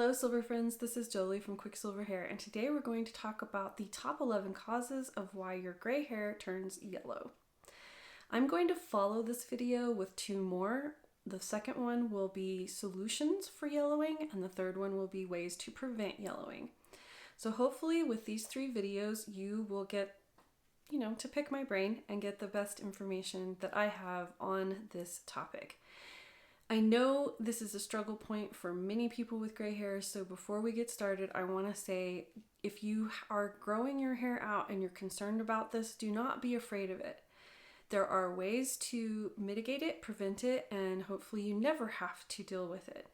Hello Silver Friends, this is Joli from QuickSilverHair, and today we're going to talk about the top 11 causes of why your gray hair turns yellow. I'm going to follow this video with two more. The second one will be solutions for yellowing, and the third one will be ways to prevent yellowing. So hopefully with these three videos you will get, to pick my brain and get the best information that I have on this topic. I know this is a struggle point for many people with gray hair, so before we get started, I want to say if you are growing your hair out and you're concerned about this, do not be afraid of it. There are ways to mitigate it, prevent it, and hopefully you never have to deal with it.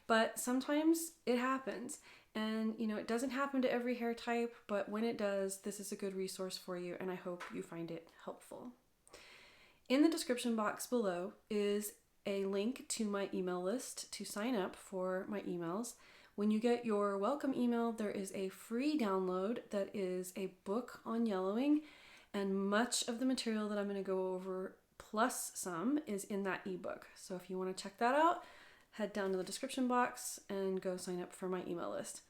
But sometimes it happens, and it doesn't happen to every hair type, but when it does, this is a good resource for you, and I hope you find it helpful. In the description box below is a link to my email list to sign up for my emails. When you get your welcome email, there is a free download that is a book on yellowing, and much of the material that I'm going to go over plus some is in that ebook. So if you want to check that out, head down to the description box and go sign up for my email list.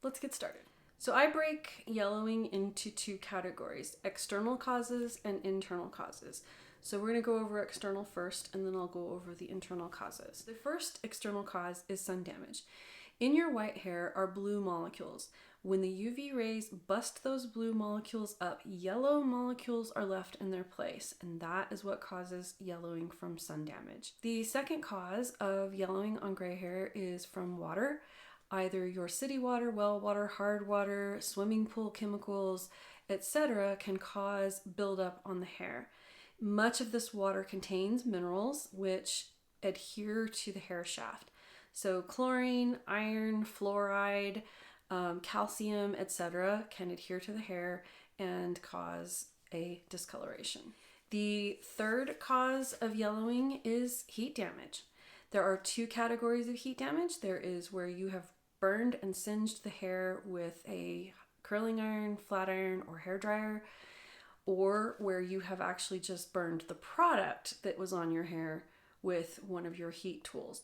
Let's get started. So I break yellowing into two categories: external causes and internal causes. So we're going to go over external first, and then I'll go over the internal causes. The first external cause is sun damage. In your white hair are blue molecules. When the UV rays bust those blue molecules up, yellow molecules are left in their place, and that is what causes yellowing from sun damage. The second cause of yellowing on gray hair is from water. Either your city water, well water, hard water, swimming pool chemicals, etc. can cause buildup on the hair. Much of this water contains minerals which adhere to the hair shaft. So chlorine, iron, fluoride, calcium, etc. can adhere to the hair and cause a discoloration. The third cause of yellowing is heat damage. There are two categories of heat damage. There is where you have burned and singed the hair with a curling iron, flat iron, or hair dryer, or where you have actually just burned the product that was on your hair with one of your heat tools.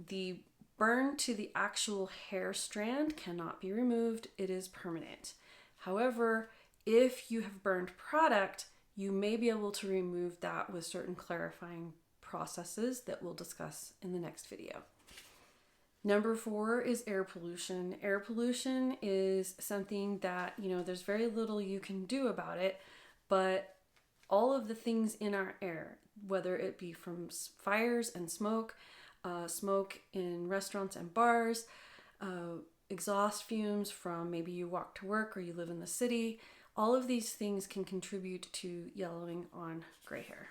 The burn to the actual hair strand cannot be removed. It is permanent. However, if you have burned product, you may be able to remove that with certain clarifying processes that we'll discuss in the next video. Number 4 is air pollution. Air pollution is something that, there's very little you can do about it. But all of the things in our air, whether it be from fires and smoke, smoke in restaurants and bars, exhaust fumes from maybe you walk to work or you live in the city, all of these things can contribute to yellowing on gray hair.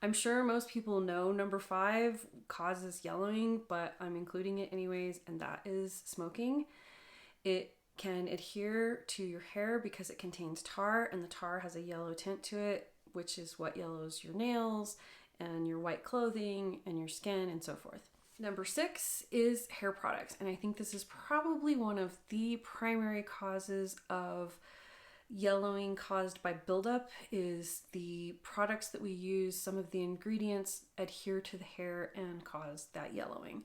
I'm sure most people know number 5 causes yellowing, but I'm including it anyways, and that is smoking. It can adhere to your hair because it contains tar, and the tar has a yellow tint to it, which is what yellows your nails and your white clothing and your skin and so forth. Number 6 is hair products, and I think this is probably one of the primary causes of yellowing caused by buildup. Is the products that we use, some of the ingredients adhere to the hair and cause that yellowing.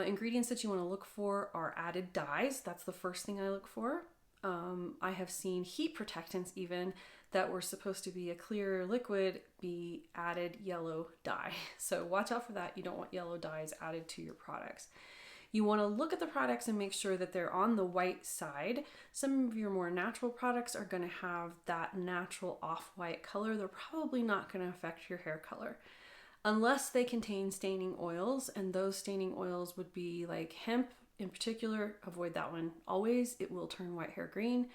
Ingredients that you want to look for are added dyes. That's the first thing I look for. I have seen heat protectants even that were supposed to be a clear liquid be added yellow dye. So watch out for that. You don't want yellow dyes added to your products. You want to look at the products and make sure that they're on the white side. Some of your more natural products are going to have that natural off-white color. They're probably not going to affect your hair color, unless they contain staining oils, and those staining oils would be like hemp in particular. Avoid that one always. It will turn white hair green.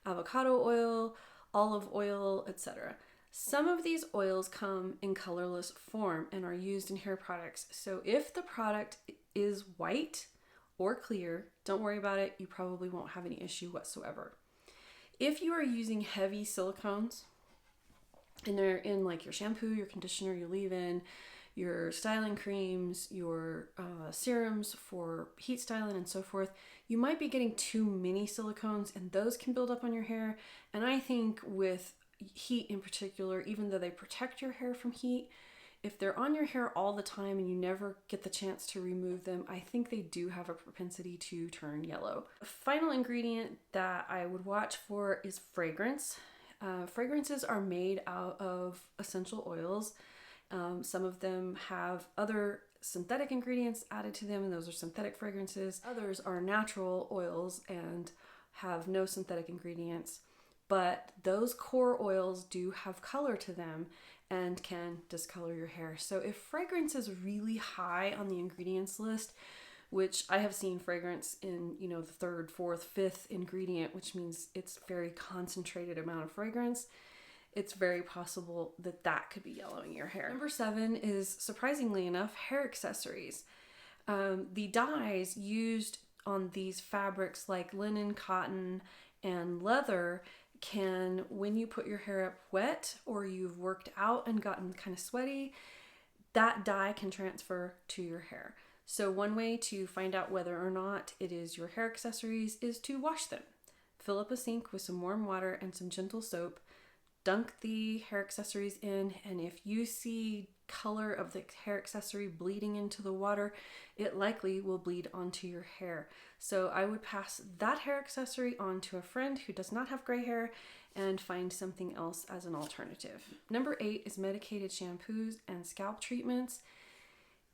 Avocado oil, olive oil, etc. Some of these oils come in colorless form and are used in hair products. So if the product is white or clear, don't worry about it. You probably won't have any issue whatsoever. If you are using heavy silicones, and they're in like your shampoo, your conditioner, your leave-in, your styling creams, your serums for heat styling and so forth, you might be getting too many silicones, and those can build up on your hair. And I think with heat in particular, even though they protect your hair from heat, If they're on your hair all the time and you never get the chance to remove them, I think they do have a propensity to turn yellow. The final ingredient that I would watch for is fragrance. Fragrances are made out of essential oils. Some of them have other synthetic ingredients added to them, and those are synthetic fragrances. Others are natural oils and have no synthetic ingredients, but those core oils do have color to them and can discolor your hair. So if fragrance is really high on the ingredients list, which I have seen fragrance in, the third, fourth, fifth ingredient, which means it's very concentrated amount of fragrance, it's very possible that that could be yellowing your hair. Number 7 is, surprisingly enough, hair accessories. The dyes used on these fabrics like linen, cotton, and leather can, when you put your hair up wet or you've worked out and gotten kind of sweaty, that dye can transfer to your hair. So one way to find out whether or not it is your hair accessories is to wash them. Fill up a sink with some warm water and some gentle soap. Dunk the hair accessories in, and if you see color of the hair accessory bleeding into the water, it likely will bleed onto your hair. So I would pass that hair accessory on to a friend who does not have gray hair and find something else as an alternative. Number 8 is medicated shampoos and scalp treatments.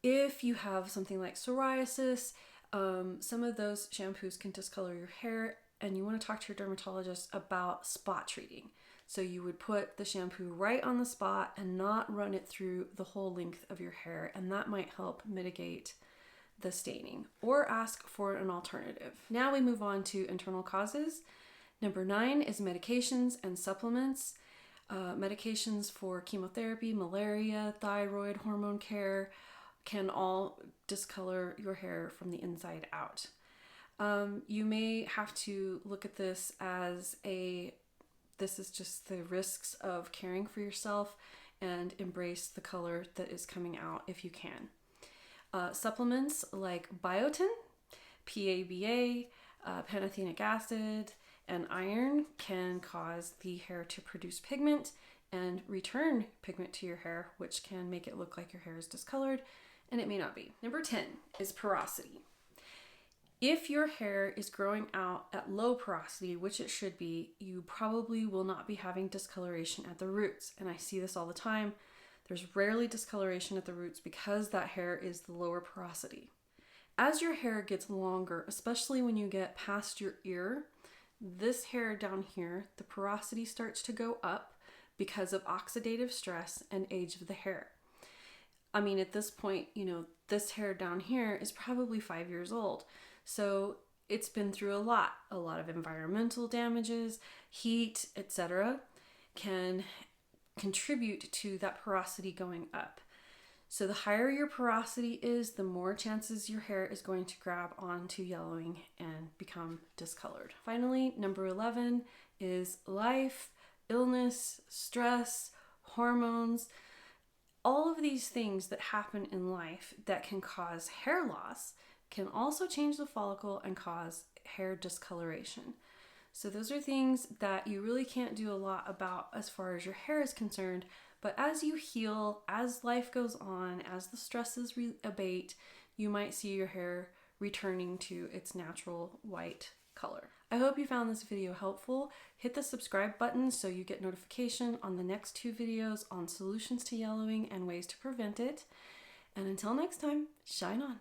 If you have something like psoriasis, some of those shampoos can discolor your hair, and you want to talk to your dermatologist about spot treating. So you would put the shampoo right on the spot and not run it through the whole length of your hair, and that might help mitigate the staining, or ask for an alternative. Now we move on to internal causes. Number 9 is medications and supplements. Medications for chemotherapy, malaria, thyroid, hormone care can all discolor your hair from the inside out. You may have to look at this as this is just the risks of caring for yourself, and embrace the color that is coming out if you can. Supplements like biotin, PABA, pantothenic acid, and iron can cause the hair to produce pigment and return pigment to your hair, which can make it look like your hair is discolored, and it may not be. Number 10 is porosity. If your hair is growing out at low porosity, which it should be, you probably will not be having discoloration at the roots. And I see this all the time. There's rarely discoloration at the roots because that hair is the lower porosity. As your hair gets longer, especially when you get past your ear, this hair down here, the porosity starts to go up because of oxidative stress and age of the hair. I mean, at this point, this hair down here is probably 5 years old. So it's been through a lot of environmental damages, heat, etc. can contribute to that porosity going up. So the higher your porosity is, the more chances your hair is going to grab onto yellowing and become discolored. Finally, number 11 is life, illness, stress, hormones. All of these things that happen in life that can cause hair loss can also change the follicle and cause hair discoloration. So those are things that you really can't do a lot about as far as your hair is concerned, but as you heal, as life goes on, as the stresses abate, you might see your hair returning to its natural white color. I hope you found this video helpful. Hit the subscribe button so you get notification on the next 2 videos on solutions to yellowing and ways to prevent it. And until next time, shine on.